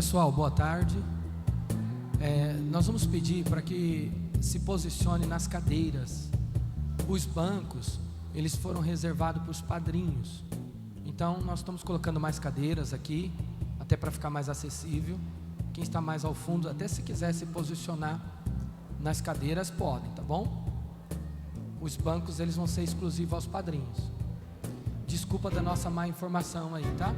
Pessoal, boa tarde. Nós vamos pedir para que se posicione nas cadeiras. Os bancos, eles foram reservados para os padrinhos. Então, nós estamos colocando mais cadeiras aqui, até para ficar mais acessível. Quem está mais ao fundo, até se quiser se posicionar nas cadeiras, podem, tá bom? Os bancos, eles vão ser exclusivos aos padrinhos. Desculpa da nossa má informação aí, tá?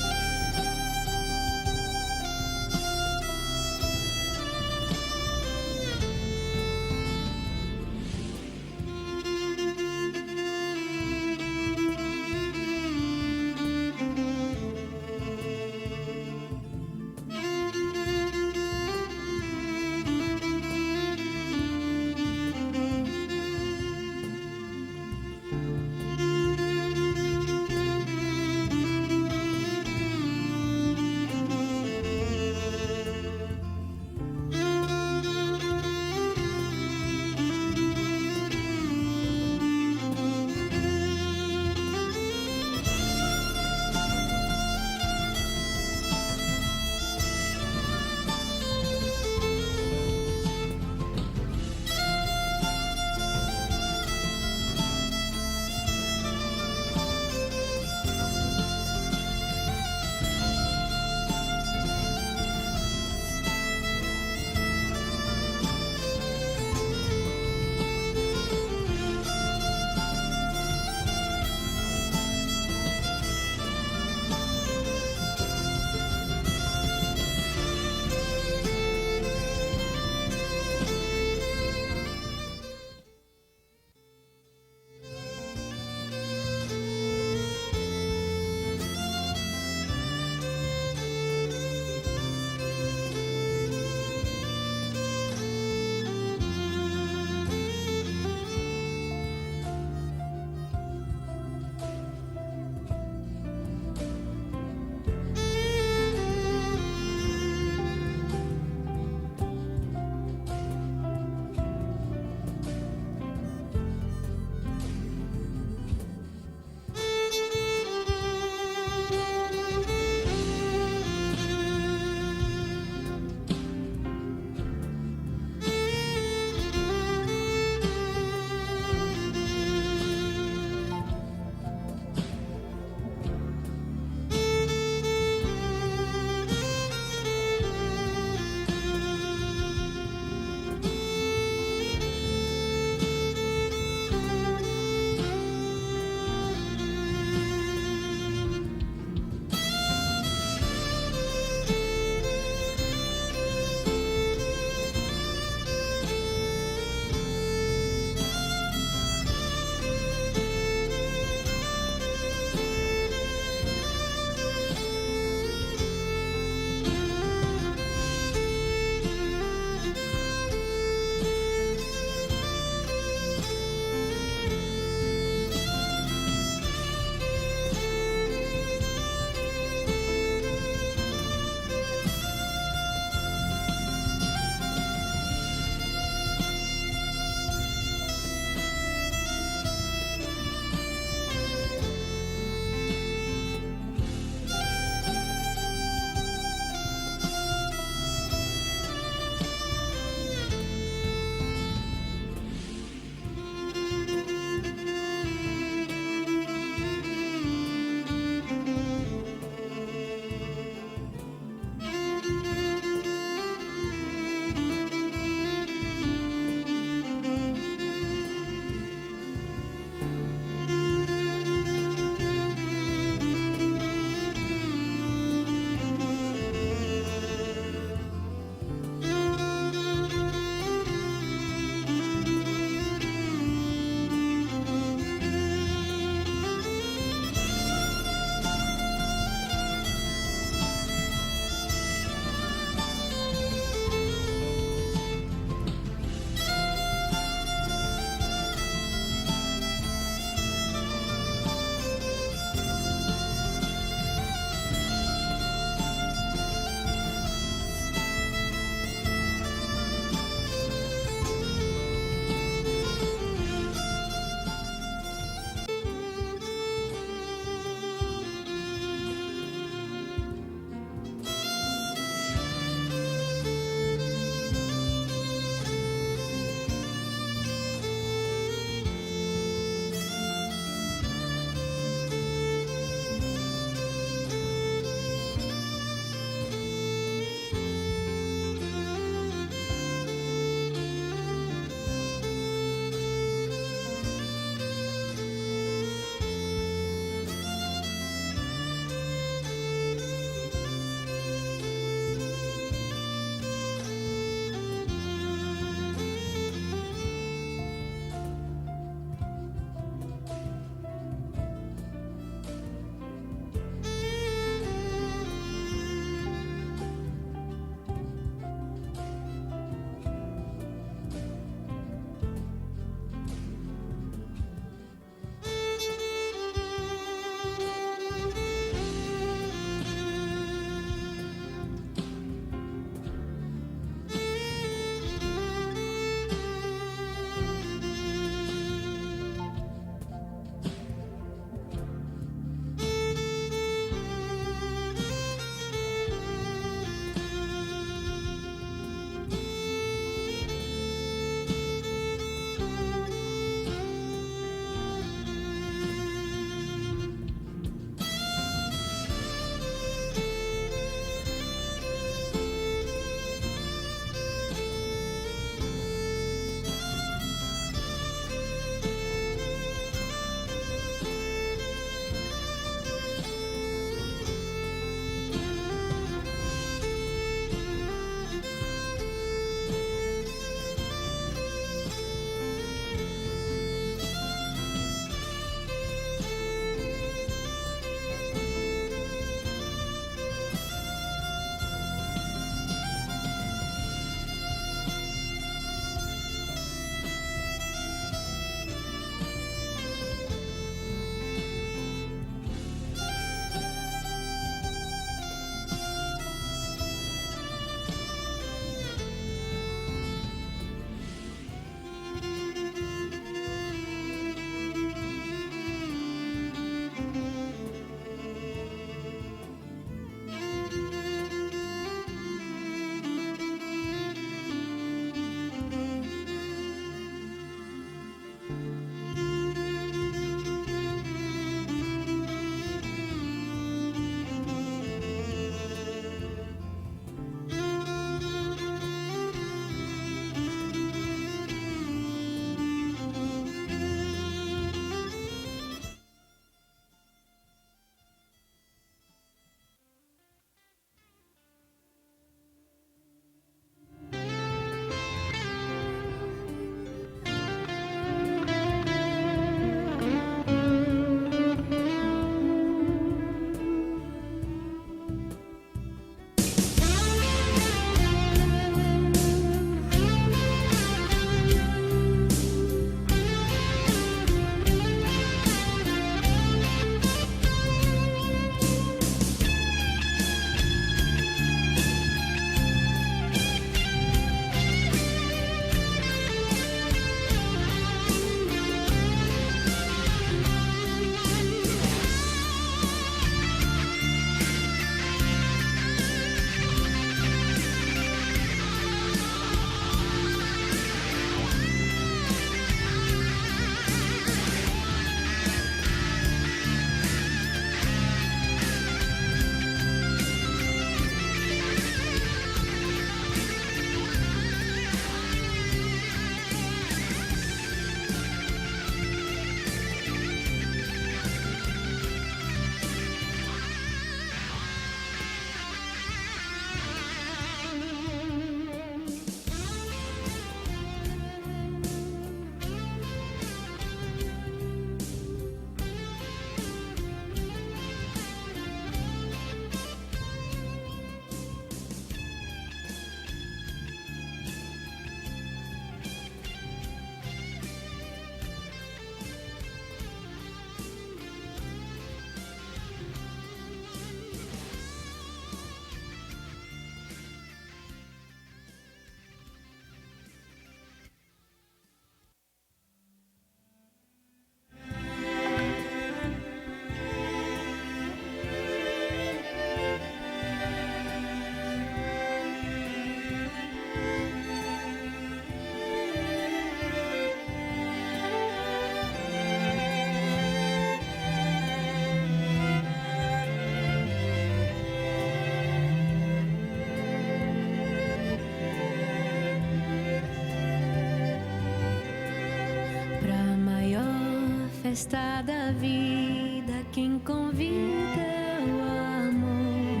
festa da vida, quem convida é o amor.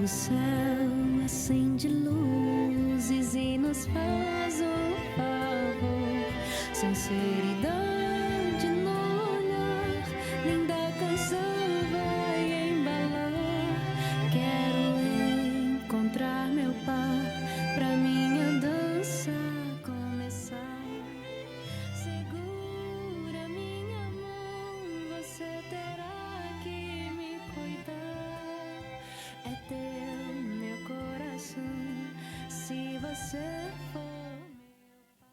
O céu acende luzes e nos faz um favor. Sinceridade no olhar, linda canção vai embalar. Quero encontrar meu par pra minha dança começar. Segura minha mão, você terá que me cuidar. É teu meu coração, se você for meu pai.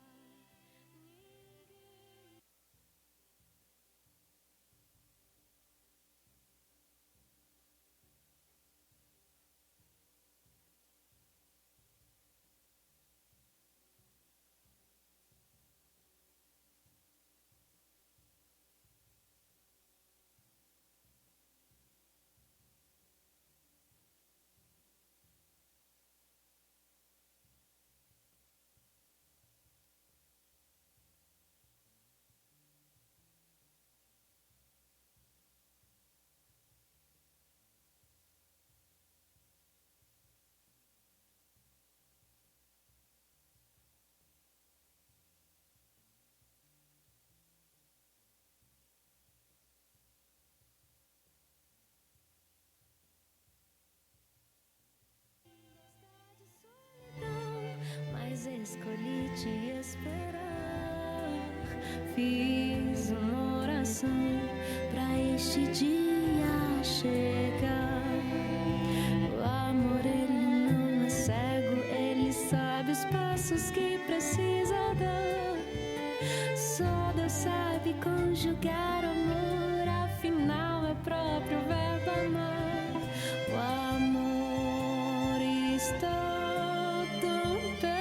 Mas escolhi te esperar. Fiz uma oração pra este dia chegar. O amor, ele não é cego, ele sabe os passos que precisa dar. Só Deus sabe conjugar o amor, afinal é o próprio verbo amar. O amor está tão perto.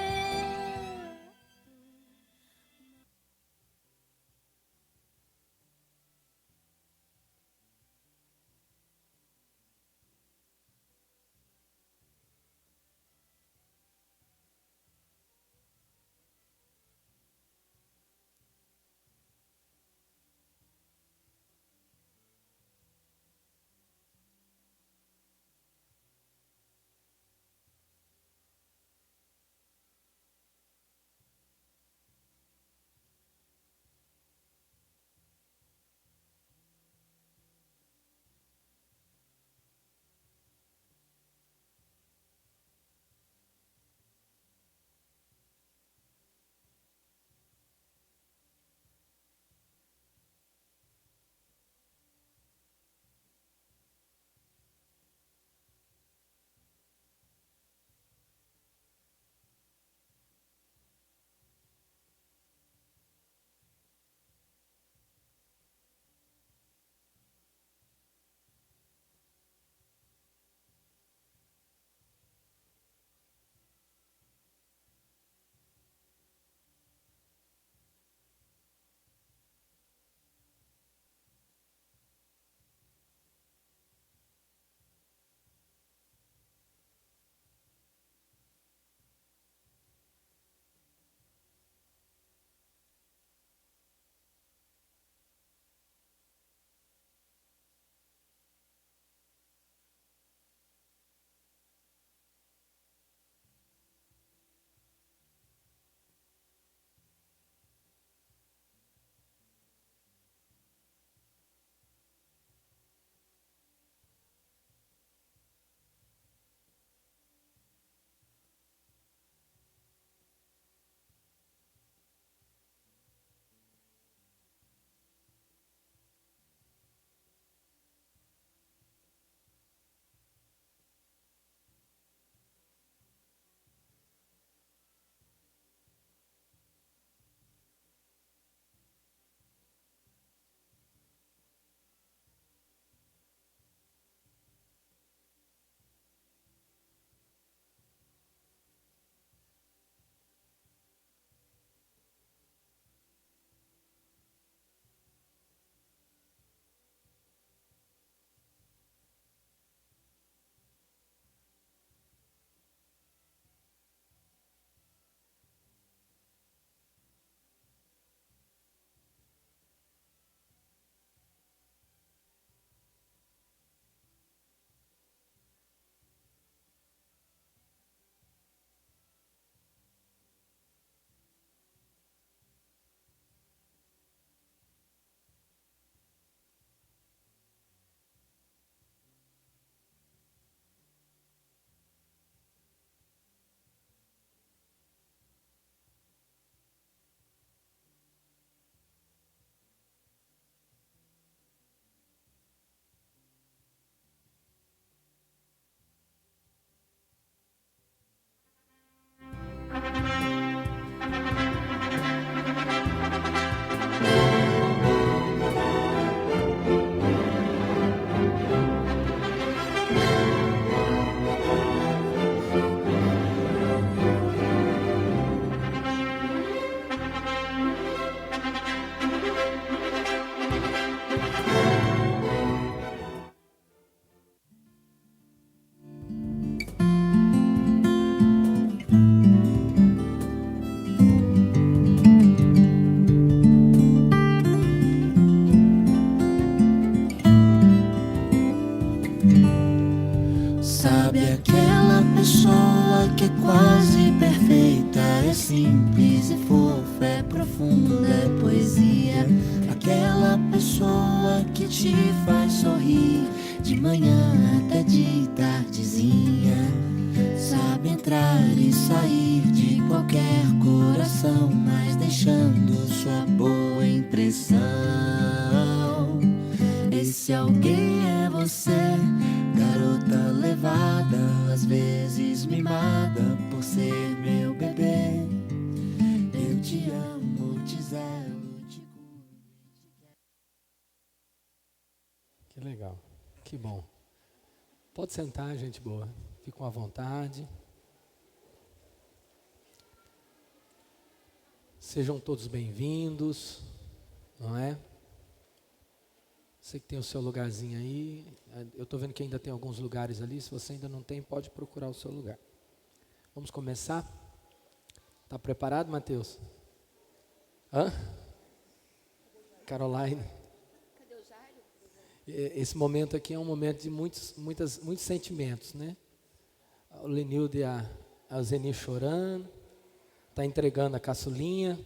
é simples e fofa, é profunda, é poesia. Aquela pessoa que te faz sorrir de manhã até de tardezinha. Sabe entrar e sair de qualquer coração, mas deixando sua boa impressão. Esse alguém é você, garota levada, às vezes mimada por ser meu bebê. Eu te amo, te zelo, te cuido. Que legal, que bom. Pode sentar, gente boa. Fiquem à vontade. Sejam todos bem-vindos, não é? Você que tem o seu lugarzinho aí. Eu estou vendo que ainda tem alguns lugares ali. Se você ainda não tem, pode procurar o seu lugar. Vamos começar? Está preparado, Mateus? Hã? Caroline? Cadê o Jairo? Esse momento aqui é um momento de muitos sentimentos, né? O Lenildo e a Zeni chorando, está entregando a caçulinha.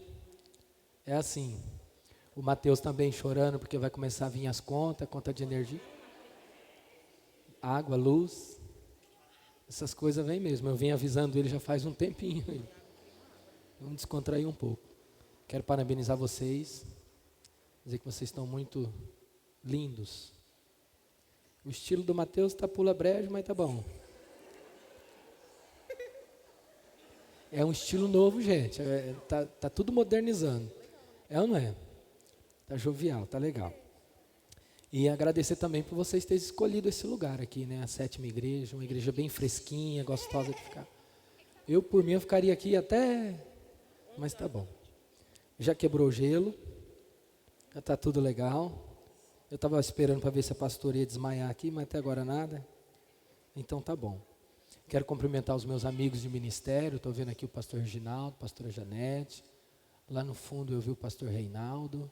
É assim. O Mateus também chorando porque vai começar a vir as contas, conta de energia. Água, luz. Essas coisas vêm mesmo. Eu venho avisando ele já faz um tempinho. Vamos descontrair um pouco. Quero parabenizar vocês. Dizer que vocês estão muito lindos. O estilo do Mateus está pula brejo, mas tá bom. É um estilo novo, gente. Tá tudo modernizando. É ou não é? Tá jovial, tá legal. E agradecer também por vocês terem escolhido esse lugar aqui, né? A 7ª igreja, uma igreja bem fresquinha, gostosa de ficar. Eu, por mim, eu ficaria aqui até... Mas tá bom. Já quebrou o gelo. Já tá tudo legal. Eu estava esperando para ver se a pastora ia desmaiar aqui, mas até agora nada. Então tá bom. Quero cumprimentar os meus amigos de ministério. Estou vendo aqui o pastor Reginaldo, a pastora Janete. Lá no fundo eu vi o pastor Reinaldo.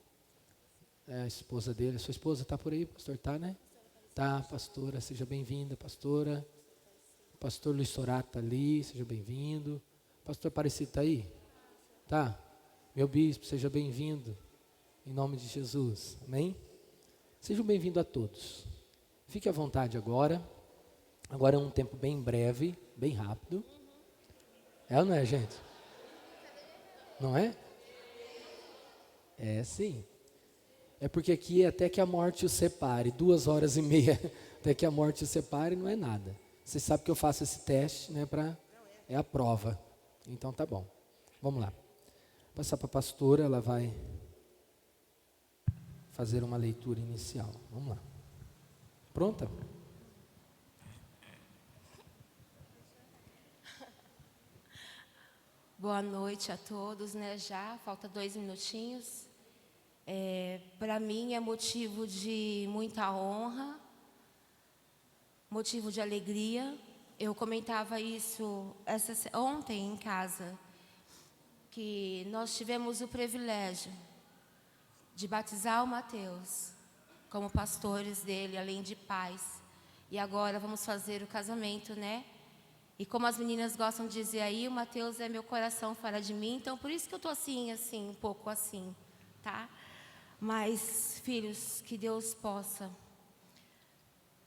É a esposa dele. A sua esposa está por aí, pastor? Tá, né? Tá, pastora. Seja bem-vinda, pastora. O pastor Luiz Sorato está ali. Seja bem-vindo. O pastor Aparecido está aí? Tá? Meu bispo, seja bem-vindo. Em nome de Jesus. Amém? Sejam bem-vindos a todos. Fique à vontade agora. Agora é um tempo bem breve, bem rápido. É ou não é, gente? Não é? É sim. É porque aqui é até que a morte os separe, 2h30 até que a morte os separe, não é nada. Você sabe que eu faço esse teste, né? É a prova. Então tá bom. Vamos lá. Vou passar para a pastora, ela vai fazer uma leitura inicial. Vamos lá. Pronta? Boa noite a todos, né? Já falta 2 minutinhos. Para mim é motivo de muita honra, motivo de alegria. Eu comentava isso ontem em casa, que nós tivemos o privilégio de batizar o Mateus como pastores dele, além de pais. E agora vamos fazer o casamento, né? E como as meninas gostam de dizer aí, o Mateus é meu coração fora de mim. Então, por isso que eu estou assim, um pouco assim, tá? Mas, filhos, que Deus possa...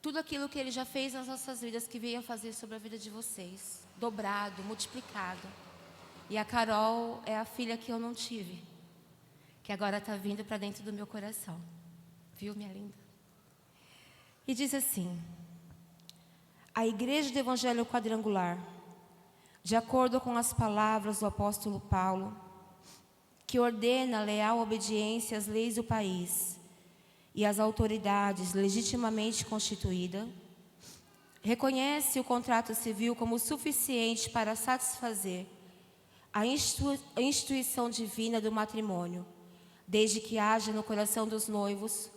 Tudo aquilo que Ele já fez nas nossas vidas, que venha fazer sobre a vida de vocês. Dobrado, multiplicado. E a Carol é a filha que eu não tive. Que agora está vindo para dentro do meu coração. Viu, minha linda? E diz assim... A Igreja do Evangelho Quadrangular, de acordo com as palavras do apóstolo Paulo, que ordena leal obediência às leis do país e às autoridades legitimamente constituídas, reconhece o contrato civil como suficiente para satisfazer a instituição divina do matrimônio, desde que haja no coração dos noivos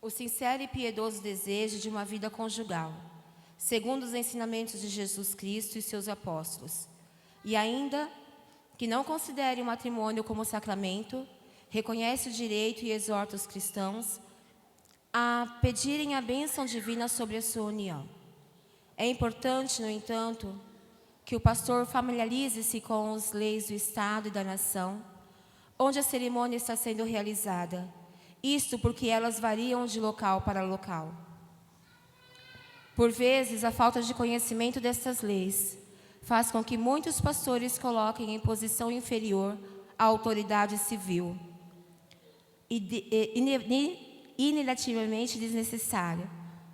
o sincero e piedoso desejo de uma vida conjugal, segundo os ensinamentos de Jesus Cristo e seus apóstolos, e ainda que não considere o matrimônio como sacramento, reconhece o direito e exorta os cristãos a pedirem a bênção divina sobre a sua união. É importante, no entanto, que o pastor familiarize-se com as leis do Estado e da nação, onde a cerimônia está sendo realizada. Isto porque elas variam de local para local. Por vezes, a falta de conhecimento destas leis faz com que muitos pastores coloquem em posição inferior a autoridade civil, inelativamente desnecessária.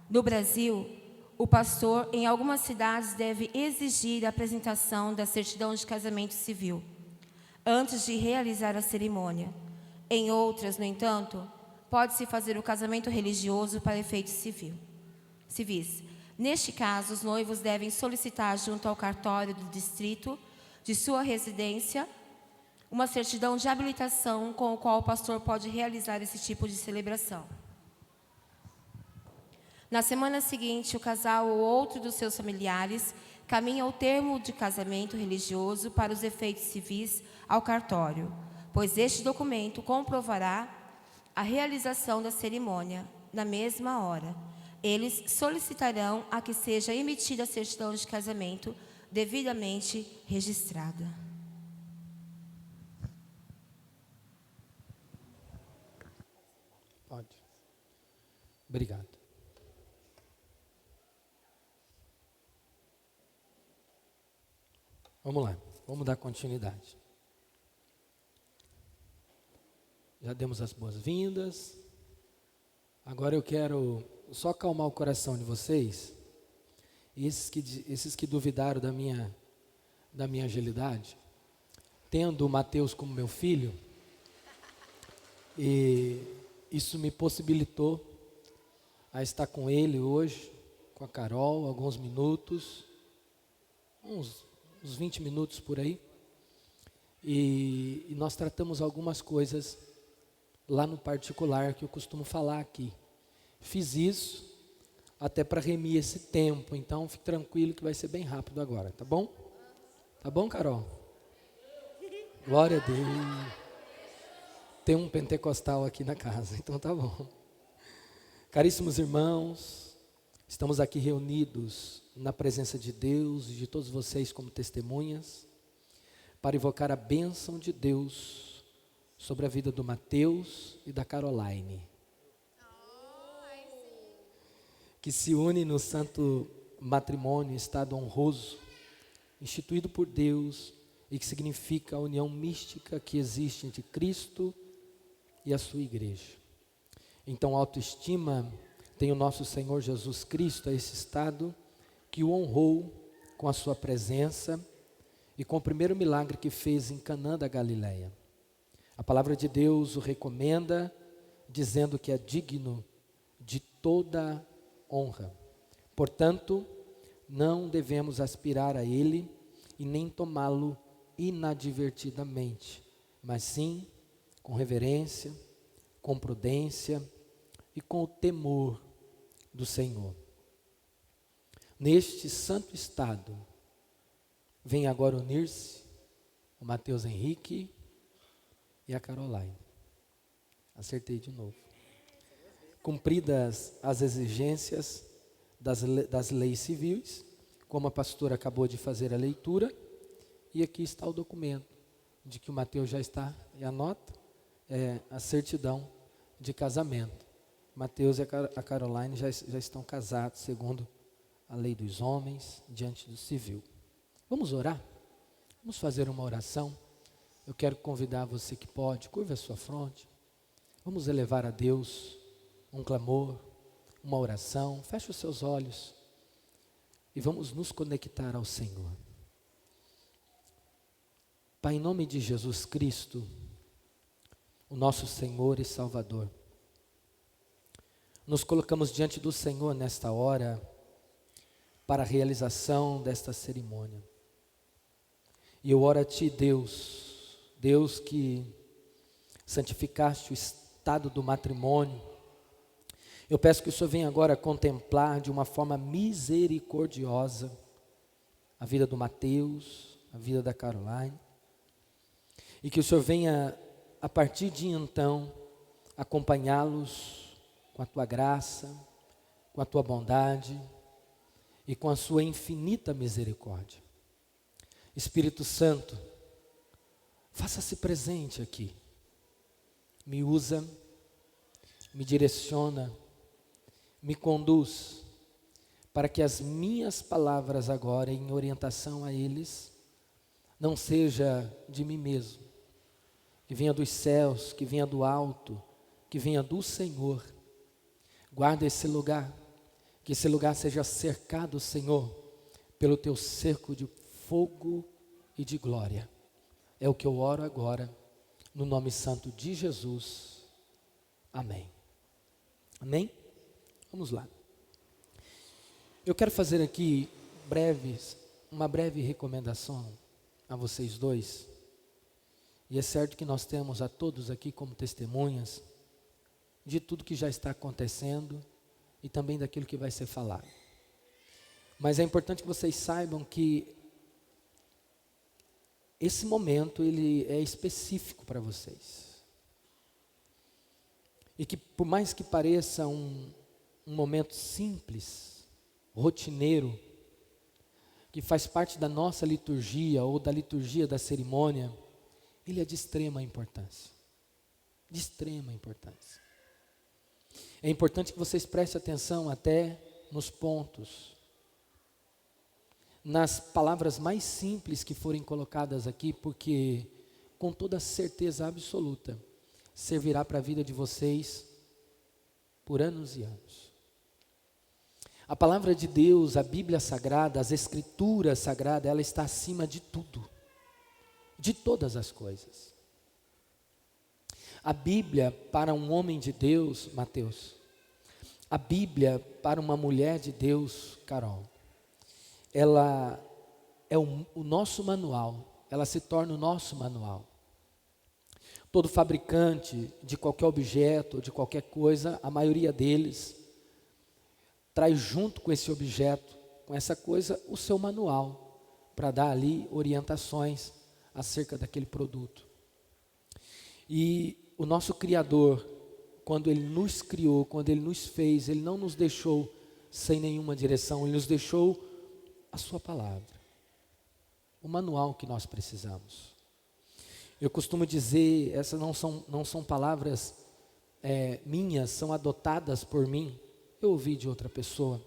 No Brasil, o pastor, em algumas cidades, deve exigir a apresentação da certidão de casamento civil antes de realizar a cerimônia. Em outras, no entanto, pode-se fazer o casamento religioso para efeitos civis. Neste caso, os noivos devem solicitar junto ao cartório do distrito de sua residência uma certidão de habilitação com o qual o pastor pode realizar esse tipo de celebração. Na semana seguinte, o casal ou outro dos seus familiares caminha ao termo de casamento religioso para os efeitos civis ao cartório, pois este documento comprovará a realização da cerimônia na mesma hora. Eles solicitarão a que seja emitida a certidão de casamento devidamente registrada. Pode. Obrigado. Vamos lá, vamos dar continuidade. Já demos as boas-vindas. Agora eu quero só acalmar o coração de vocês. E esses que duvidaram da minha agilidade, tendo o Mateus como meu filho, e isso me possibilitou a estar com ele hoje, com a Carol, alguns minutos, uns 20 minutos por aí, e nós tratamos algumas coisas lá no particular que eu costumo falar aqui. Fiz isso até para remir esse tempo, então fique tranquilo que vai ser bem rápido agora, tá bom? Tá bom, Carol? Glória a Deus. Tem um pentecostal aqui na casa, então tá bom. Caríssimos irmãos, estamos aqui reunidos na presença de Deus e de todos vocês como testemunhas, para invocar a bênção de Deus sobre a vida do Mateus e da Caroline, que se une no santo matrimônio, estado honroso, instituído por Deus e que significa a união mística que existe entre Cristo e a sua igreja. Então, autoestima tem o nosso Senhor Jesus Cristo a esse estado que o honrou com a sua presença e com o primeiro milagre que fez em Canaã da Galileia. A palavra de Deus o recomenda, dizendo que é digno de toda honra. Portanto, não devemos aspirar a ele e nem tomá-lo inadvertidamente, mas sim com reverência, com prudência e com o temor do Senhor. Neste santo estado, vem agora unir-se o Mateus Henrique e a Caroline. Acertei de novo. Cumpridas as exigências das leis civis, como a pastora acabou de fazer a leitura, e aqui está o documento de que o Mateus já está, e anota, a certidão de casamento. Mateus e a Caroline já estão casados segundo a lei dos homens diante do civil. Vamos orar? Vamos fazer uma oração. Eu quero convidar você que pode, curva a sua fronte. Vamos elevar a Deus um clamor, uma oração. Feche os seus olhos e vamos nos conectar ao Senhor. Pai, em nome de Jesus Cristo, o nosso Senhor e Salvador, nos colocamos diante do Senhor nesta hora para a realização desta cerimônia. E eu oro a Ti, Deus que santificaste o estado do matrimônio, eu peço que o Senhor venha agora contemplar de uma forma misericordiosa a vida do Mateus, a vida da Caroline, e que o Senhor venha, a partir de então, acompanhá-los com a Tua graça, com a Tua bondade e com a Sua infinita misericórdia. Espírito Santo, faça-se presente aqui. Me usa, me direciona, me conduz, para que as minhas palavras agora, em orientação a eles, não seja de mim mesmo, que venha dos céus, que venha do alto, que venha do Senhor. Guarda esse lugar, que esse lugar seja cercado, Senhor, pelo teu cerco de fogo e de glória. É o que eu oro agora, no nome santo de Jesus. Amém. Amém? Vamos lá. Eu quero fazer aqui uma breve recomendação a vocês dois. E é certo que nós temos a todos aqui como testemunhas de tudo que já está acontecendo e também daquilo que vai ser falado. Mas é importante que vocês saibam que esse momento ele é específico para vocês. E que por mais que pareça um momento simples, rotineiro, que faz parte da nossa liturgia ou da liturgia da cerimônia, ele é de extrema importância. De extrema importância. É importante que vocês prestem atenção até nos pontos, nas palavras mais simples que forem colocadas aqui, porque com toda certeza absoluta, servirá para a vida de vocês por anos e anos. A palavra de Deus, a Bíblia Sagrada, as Escrituras Sagradas, ela está acima de tudo, de todas as coisas. A Bíblia para um homem de Deus, Mateus, a Bíblia para uma mulher de Deus, Carol, ela é o nosso manual, ela se torna o nosso manual. Todo fabricante de qualquer objeto, de qualquer coisa, a maioria deles traz junto com esse objeto, com essa coisa, o seu manual, para dar ali orientações acerca daquele produto. E o nosso Criador, quando Ele nos criou, quando Ele nos fez, Ele não nos deixou sem nenhuma direção, Ele nos deixou a sua palavra, o manual que nós precisamos. Eu costumo dizer, essas não são palavras minhas, são adotadas por mim, eu ouvi de outra pessoa.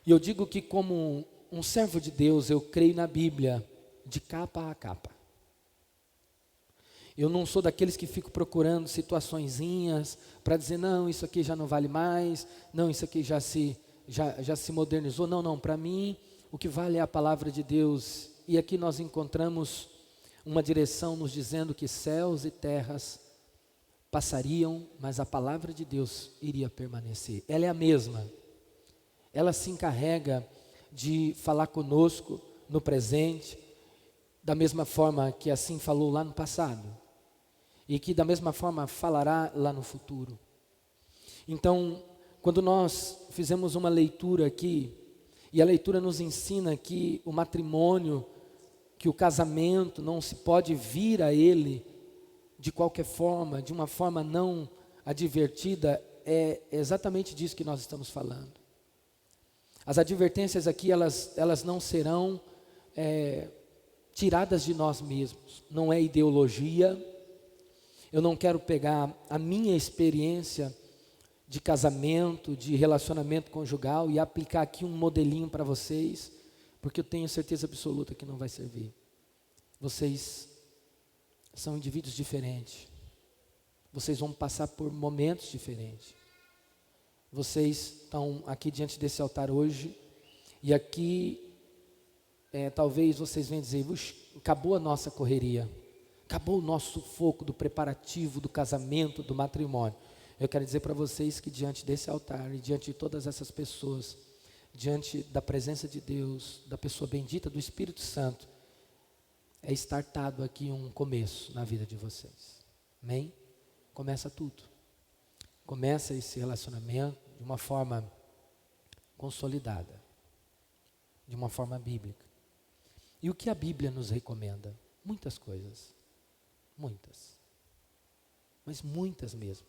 E eu digo que como um servo de Deus, eu creio na Bíblia de capa a capa. Eu não sou daqueles que ficam procurando situaçõezinhas para dizer, não, isso aqui já não vale mais, não, isso aqui já se modernizou. Não, para mim o que vale é a palavra de Deus. E aqui nós encontramos uma direção nos dizendo que céus e terras passariam, mas a palavra de Deus iria permanecer. Ela é a mesma. Ela se encarrega de falar conosco no presente, da mesma forma que assim falou lá no passado, e que da mesma forma falará lá no futuro. Então, quando nós fizemos uma leitura aqui, e a leitura nos ensina que o matrimônio, que o casamento não se pode vir a ele de qualquer forma, de uma forma não advertida, é exatamente disso que nós estamos falando. As advertências aqui, elas não serão tiradas de nós mesmos, não é ideologia. Eu não quero pegar a minha experiência de casamento, de relacionamento conjugal e aplicar aqui um modelinho para vocês, porque eu tenho certeza absoluta que não vai servir. Vocês são indivíduos diferentes. Vocês vão passar por momentos diferentes. Vocês estão aqui diante desse altar hoje, e aqui, talvez vocês venham dizer, acabou a nossa correria, acabou o nosso sufoco do preparativo, do casamento, do matrimônio. Eu quero dizer para vocês que diante desse altar, e diante de todas essas pessoas, diante da presença de Deus, da pessoa bendita do Espírito Santo, é startado aqui um começo na vida de vocês. Amém? Começa tudo. Começa esse relacionamento de uma forma consolidada, de uma forma bíblica. E o que a Bíblia nos recomenda? Muitas coisas. Muitas. Mas muitas mesmo.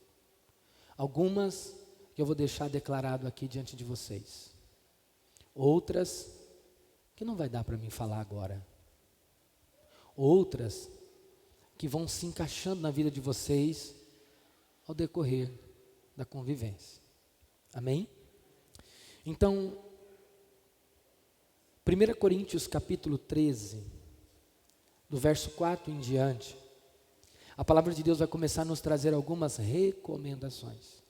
Algumas que eu vou deixar declarado aqui diante de vocês. Outras que não vai dar para mim falar agora. Outras que vão se encaixando na vida de vocês ao decorrer da convivência. Amém? Então, 1 Coríntios capítulo 13, do verso 4 em diante, a palavra de Deus vai começar a nos trazer algumas recomendações.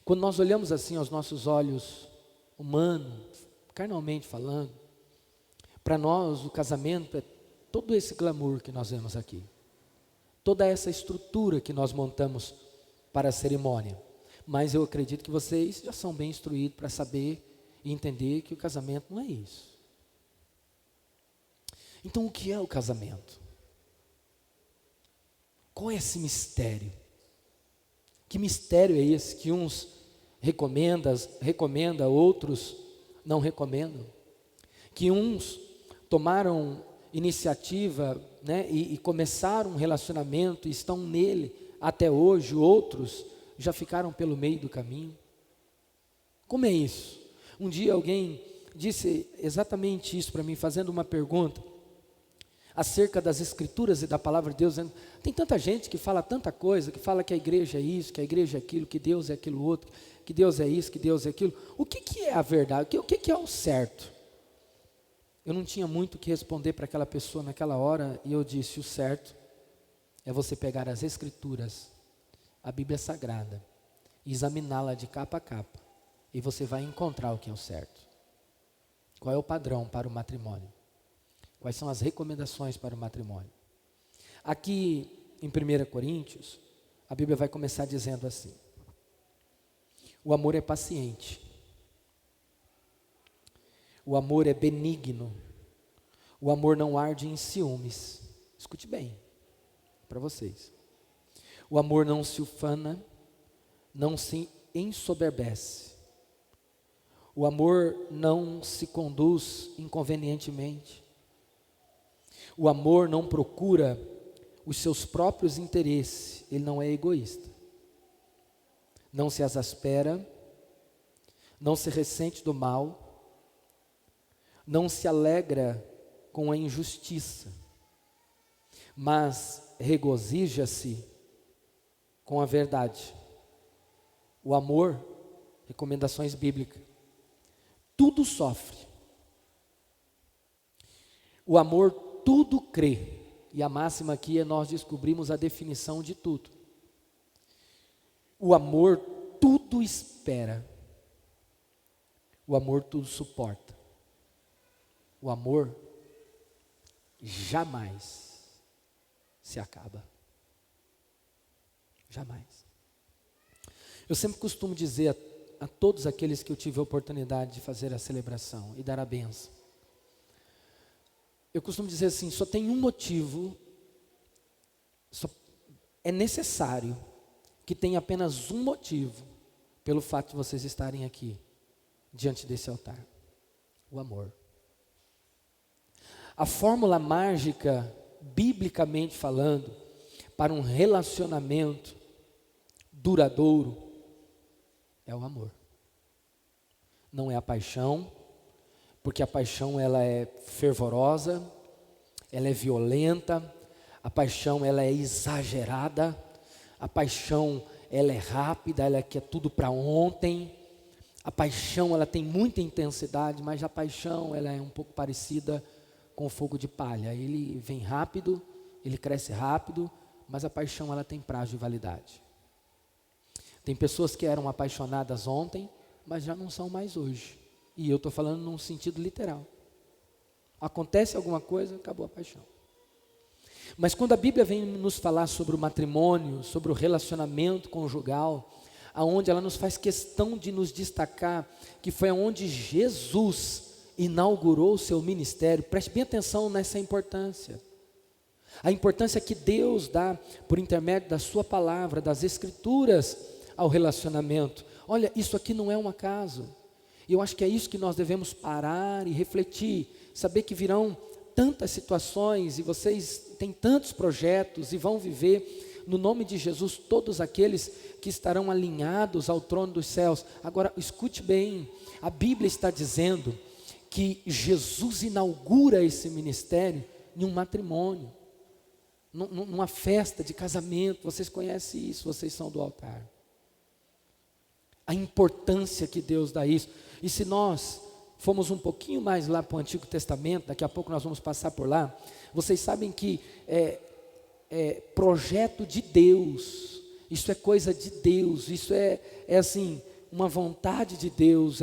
Quando nós olhamos assim aos nossos olhos humanos, carnalmente falando, para nós o casamento é todo esse glamour que nós vemos aqui, toda essa estrutura que nós montamos para a cerimônia. Mas eu acredito que vocês já são bem instruídos para saber e entender que o casamento não é isso. Então, o que é o casamento? Qual é esse mistério? Que mistério é esse que uns recomenda, outros não recomendam? Que uns tomaram iniciativa, né, e começaram um relacionamento e estão nele até hoje, outros já ficaram pelo meio do caminho. Como é isso? Um dia alguém disse exatamente isso para mim, fazendo uma pergunta acerca das escrituras e da palavra de Deus, dizendo, tem tanta gente que fala tanta coisa, que fala que a igreja é isso, que a igreja é aquilo, que Deus é aquilo outro, que Deus é isso, que Deus é aquilo. O que é a verdade? O que é o certo? Eu não tinha muito o que responder para aquela pessoa naquela hora, e eu disse, o certo é você pegar as escrituras, a Bíblia Sagrada, e examiná-la de capa a capa, e você vai encontrar o que é o certo. Qual é o padrão para o matrimônio? Quais são as recomendações para o matrimônio? Aqui em 1 Coríntios, a Bíblia vai começar dizendo assim: o amor é paciente, o amor é benigno, o amor não arde em ciúmes. Escute bem, para vocês. O amor não se ufana, não se ensoberbece. O amor não se conduz inconvenientemente. O amor não procura os seus próprios interesses, ele não é egoísta. Não se exaspera, não se ressente do mal, não se alegra com a injustiça, mas regozija-se com a verdade. O amor, recomendações bíblicas, tudo sofre. O amor tudo crê. E a máxima aqui é nós descobrimos a definição de tudo. O amor tudo espera. O amor tudo suporta. O amor jamais se acaba. Jamais. Eu sempre costumo dizer a todos aqueles que eu tive a oportunidade de fazer a celebração e dar a bênção. Eu costumo dizer assim, só tem um motivo, é necessário que tenha apenas um motivo pelo fato de vocês estarem aqui, diante desse altar: o amor. A fórmula mágica, biblicamente falando, para um relacionamento duradouro, é o amor. Não é a paixão, porque a paixão ela é fervorosa, ela é violenta, a paixão ela é exagerada, a paixão ela é rápida, ela quer tudo para ontem, a paixão ela tem muita intensidade, mas a paixão ela é um pouco parecida com o fogo de palha, ele vem rápido, ele cresce rápido, mas a paixão ela tem prazo de validade. Tem pessoas que eram apaixonadas ontem, mas já não são mais hoje. E eu estou falando num sentido literal. Acontece alguma coisa, acabou a paixão. Mas quando a Bíblia vem nos falar sobre o matrimônio, sobre o relacionamento conjugal, aonde ela nos faz questão de nos destacar que foi onde Jesus inaugurou o seu ministério, preste bem atenção nessa importância. A importância que Deus dá por intermédio da sua palavra, das escrituras ao relacionamento. Olha, isso aqui não é um acaso. E eu acho que é isso que nós devemos parar e refletir, saber que virão tantas situações e vocês têm tantos projetos e vão viver no nome de Jesus todos aqueles que estarão alinhados ao trono dos céus. Agora, escute bem, a Bíblia está dizendo que Jesus inaugura esse ministério em um matrimônio, numa festa de casamento. Vocês conhecem isso, vocês são do altar. A importância que Deus dá a isso. E se nós formos um pouquinho mais lá para o Antigo Testamento, daqui a pouco nós vamos passar por lá, vocês sabem que projeto de Deus, isso é coisa de Deus, isso é assim, uma vontade de Deus,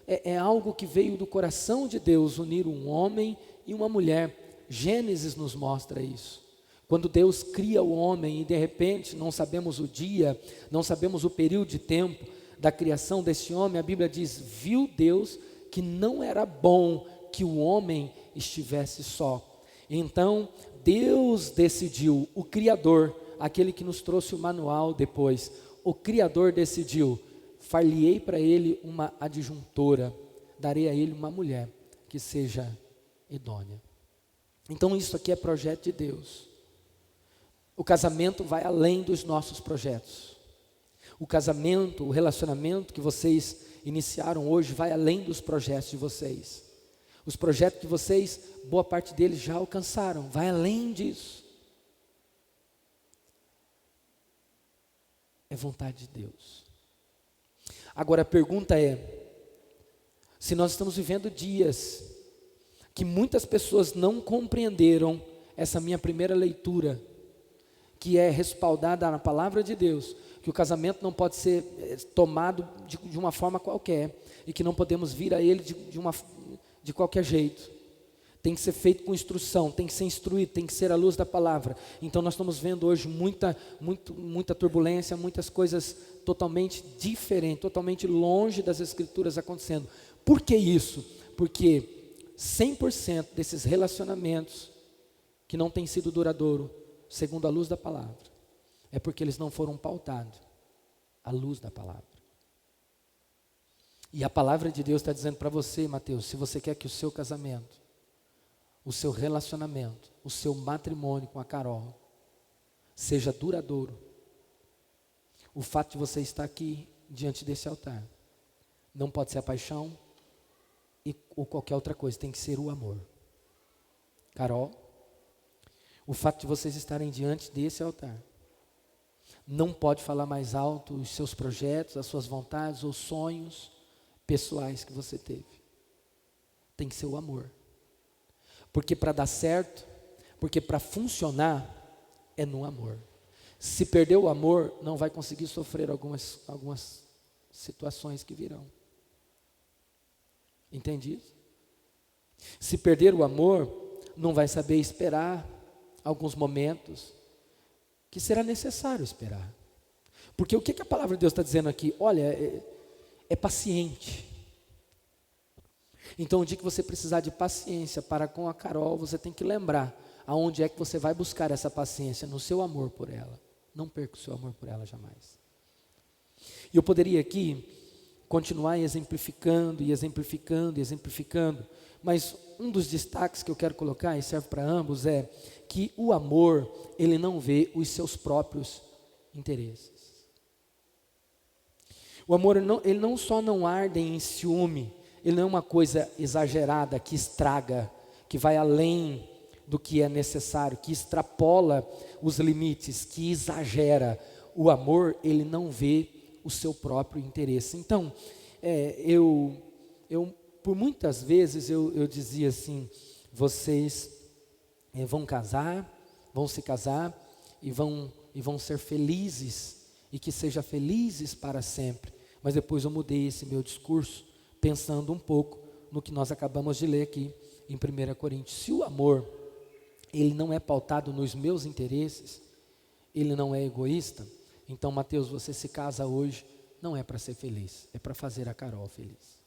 é algo que veio do coração de Deus, unir um homem e uma mulher. Gênesis nos mostra isso. Quando Deus cria o homem e de repente não sabemos o dia, não sabemos o período de tempo da criação desse homem, a Bíblia diz: viu Deus que não era bom que o homem estivesse só. Então Deus decidiu, o Criador, aquele que nos trouxe o manual depois, o Criador decidiu: far-lhe-ei para ele uma adjuntora, darei a ele uma mulher que seja idônea. Então isso aqui é projeto de Deus. O casamento vai além dos nossos projetos. O casamento, o relacionamento que vocês iniciaram hoje vai além dos projetos de vocês. Os projetos que vocês, boa parte deles já alcançaram, vai além disso. É vontade de Deus. Agora a pergunta é, se nós estamos vivendo dias que muitas pessoas não compreenderam essa minha primeira leitura, que é respaldada na palavra de Deus, que o casamento não pode ser tomado de uma forma qualquer, e que não podemos vir a ele de qualquer jeito. Tem que ser feito com instrução, tem que ser instruído, tem que ser à luz da palavra. Então nós estamos vendo hoje muita turbulência, muitas coisas totalmente diferentes, totalmente longe das Escrituras acontecendo. Por que isso? Porque 100% desses relacionamentos que não têm sido duradouro, segundo a luz da palavra, é porque eles não foram pautados à luz da palavra. E a palavra de Deus está dizendo para você, Mateus, se você quer que o seu casamento, o seu relacionamento, o seu matrimônio com a Carol seja duradouro, o fato de você estar aqui diante desse altar não pode ser a paixão ou qualquer outra coisa, tem que ser o amor. Carol, o fato de vocês estarem diante desse altar não pode falar mais alto os seus projetos, as suas vontades ou sonhos pessoais que você teve. Tem que ser o amor. Porque para dar certo, porque para funcionar é no amor. Se perder o amor, não vai conseguir sofrer algumas situações que virão. Entende isso? Se perder o amor, não vai saber esperar alguns momentos que será necessário esperar. Porque o que a palavra de Deus está dizendo aqui? Olha, é paciente. Então, o dia que você precisar de paciência para com a Carol, você tem que lembrar aonde é que você vai buscar essa paciência, no seu amor por ela. Não perca o seu amor por ela jamais. E eu poderia aqui continuar exemplificando, mas um dos destaques que eu quero colocar, e serve para ambos, é que o amor, ele não vê os seus próprios interesses. O amor, ele não só não arde em ciúme, ele não é uma coisa exagerada, que estraga, que vai além do que é necessário, que extrapola os limites, que exagera. O amor, ele não vê o seu próprio interesse. Então, eu por muitas vezes eu dizia assim, vocês vão se casar e vão ser felizes, e que sejam felizes para sempre. Mas depois eu mudei esse meu discurso, pensando um pouco no que nós acabamos de ler aqui em 1 Coríntios. Se o amor, ele não é pautado nos meus interesses, ele não é egoísta, então, Mateus, você se casa hoje, não é para ser feliz, é para fazer a Carol feliz.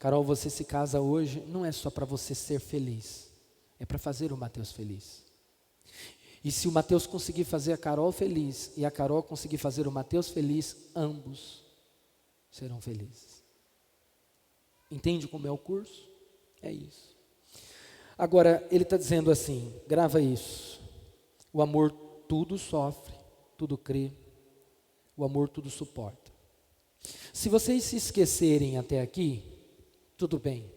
Carol, você se casa hoje, não é só para você ser feliz, é para fazer o Mateus feliz. E se o Mateus conseguir fazer a Carol feliz, e a Carol conseguir fazer o Mateus feliz, ambos serão felizes. Entende como é o curso? É isso. Agora, ele está dizendo assim, grava isso, o amor tudo sofre, tudo crê, o amor tudo suporta. Se vocês se esquecerem até aqui, Tudo bem,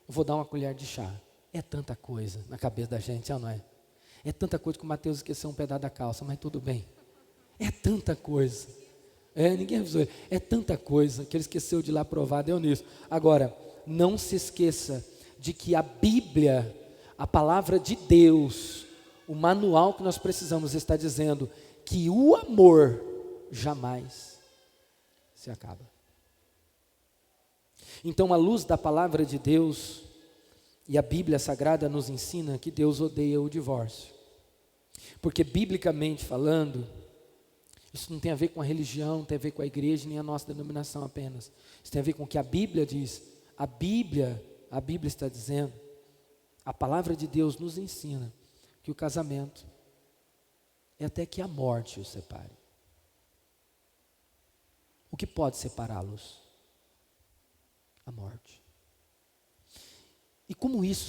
eu vou dar uma colher de chá. É tanta coisa na cabeça da gente, não é? É tanta coisa que o Mateus esqueceu um pedaço da calça, mas tudo bem. É tanta coisa. Ninguém avisou ele. É tanta coisa que ele esqueceu de ir lá provar, deu nisso. Agora, não se esqueça de que a Bíblia, a palavra de Deus, o manual que nós precisamos, está dizendo que o amor jamais se acaba. Então, à luz da palavra de Deus, e a Bíblia Sagrada nos ensina que Deus odeia o divórcio. Porque, biblicamente falando, isso não tem a ver com a religião, não tem a ver com a igreja, nem a nossa denominação apenas. Isso tem a ver com o que a Bíblia diz. A Bíblia está dizendo, a palavra de Deus nos ensina que o casamento é até que a morte os separe. O que pode separá-los? A morte. E como isso